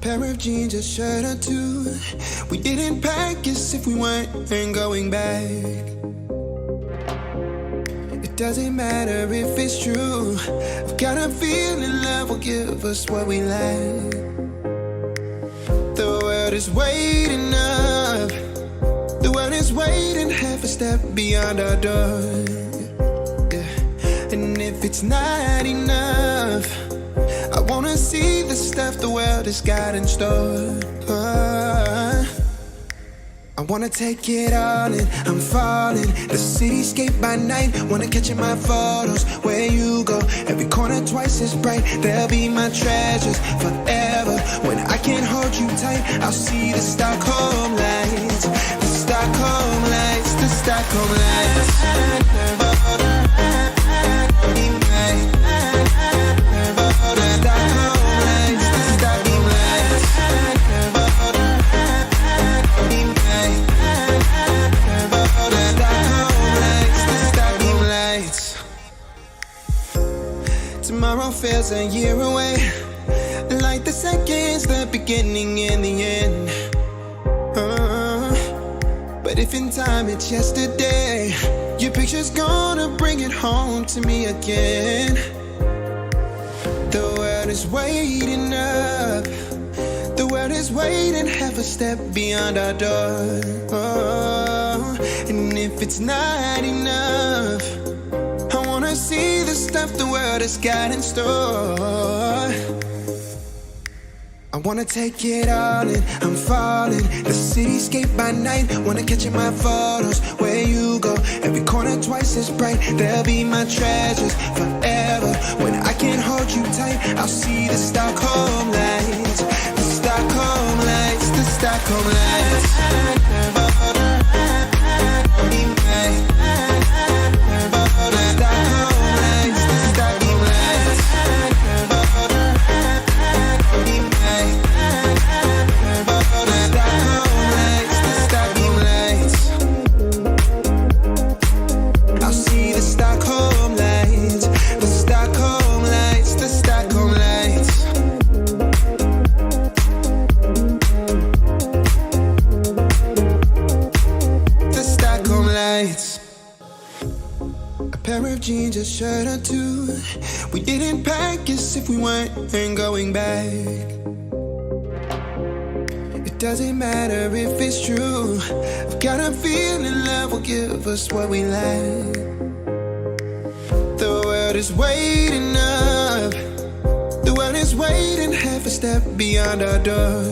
Pair of jeans, a shirt or two. We didn't pack as if we weren't going back. It doesn't matter if it's true. I've got a feeling love will give us what we lack. The world is waiting up. The world is waiting half a step beyond our door. Yeah. And if it's not enough, I wanna see the stuff the world has got in store. I wanna take it all in, I'm falling. The cityscape by night, wanna catch in my photos. Where you go, every corner twice as bright. They'll be my treasures forever. When I can't hold you tight, I'll see the Stockholm lights. The Stockholm lights, the Stockholm lights. Tomorrow feels a year away, like the seconds, the beginning and the end. But if in time it's yesterday, your picture's gonna bring it home to me again. The world is waiting up. The world is waiting half a step beyond our door. And if it's not enough, I wanna see the stuff the world has got in store. I wanna take it all in, I'm falling. The cityscape by night, wanna catch in my photos. Where you go, every corner twice as bright. They'll be my treasures forever. When I can't hold you tight, I'll see the Stockholm lights. The Stockholm lights, the Stockholm lights. Jeans, a shirt or two. We didn't pack as if we weren't going back. It doesn't matter if it's true. I've got a feeling love will give us what we lack. The world is waiting up. The world is waiting half a step beyond our door.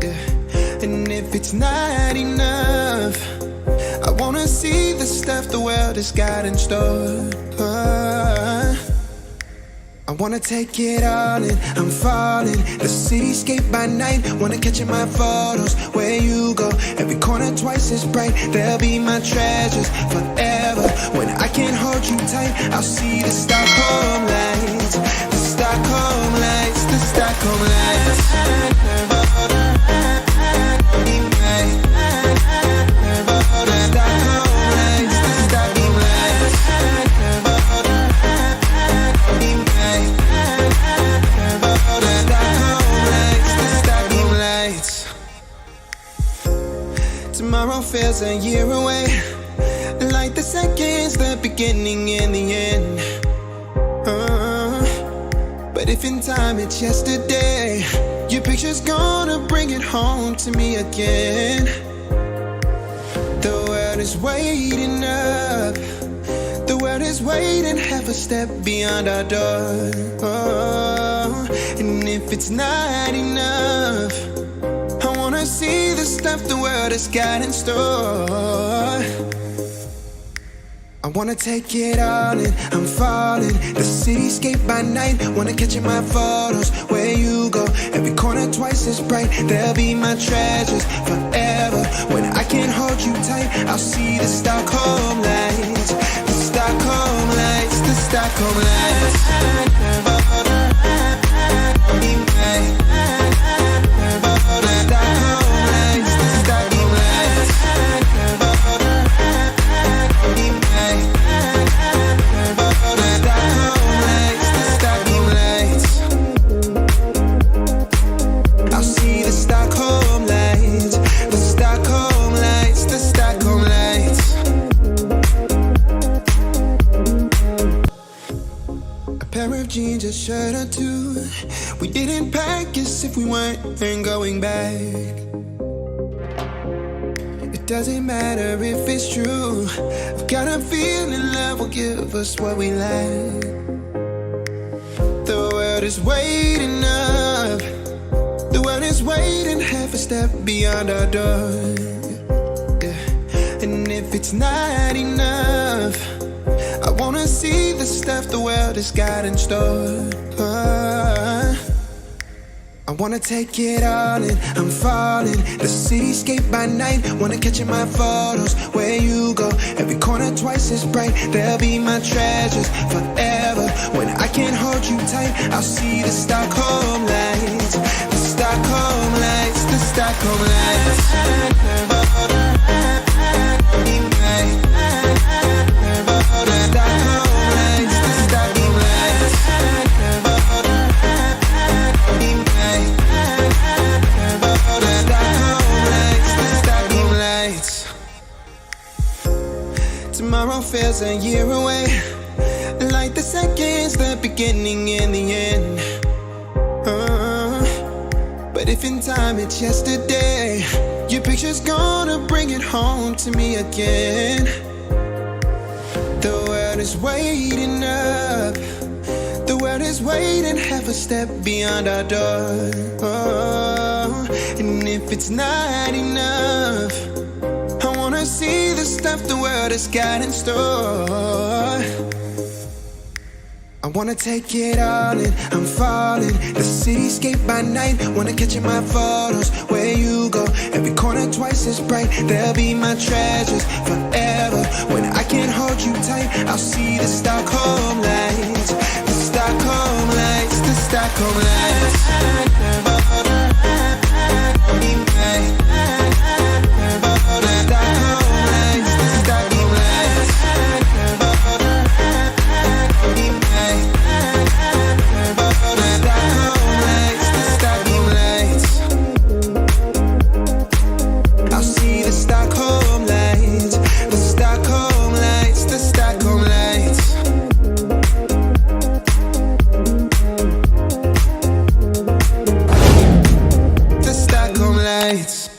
Yeah. And if it's not enough, I wanna see the stuff the world has got in store. I wanna take it all in, I'm falling. The cityscape by night, wanna catch in my photos. Where you go, every corner twice as bright. They'll be my treasures forever. When I can't hold you tight, I'll see the Stockholm lights. The Stockholm lights, the Stockholm lights. Tomorrow feels a year away, like the seconds, the beginning and the end. But if in time it's yesterday, your picture's gonna bring it home to me again. The world is waiting up. The world is waiting half a step beyond our door. And if it's not enough, I wanna see the stuff the world has got in store. I wanna take it all in, I'm falling. The cityscape by night, wanna catch in my photos. Where you go, every corner twice as bright. They'll be my treasures forever. When I can't hold you tight, I'll see the Stockholm lights. The Stockholm lights, the Stockholm lights. pair of jeans, a shirt or two. We didn't pack as if we weren't going back. It doesn't matter if it's true. I've got a feeling love will give us what we lack. The world is waiting up. The world is waiting half a step beyond our door. Yeah. And if it's not enough, I wanna see the stuff the world has got in store. I wanna take it all in, I'm falling. The cityscape by night, wanna catch in my photos. Where you go, every corner twice as bright. They'll be my treasures forever. When I can't hold you tight, I'll see the Stockholm lights. The Stockholm lights, the Stockholm lights. Tomorrow feels a year away, like the seconds, the beginning and the end. But if in time it's yesterday, your picture's gonna bring it home to me again. The world is waiting up. The world is waiting half a step beyond our door. And if it's not enough, I wanna see the stuff the world has got in store. I wanna take it all in, I'm falling. The cityscape by night, wanna catch in my photos. Where you go, every corner twice as bright. They'll be my treasures forever. When I can't hold you tight, I'll see the Stockholm lights. The Stockholm lights, the Stockholm lights. Lights.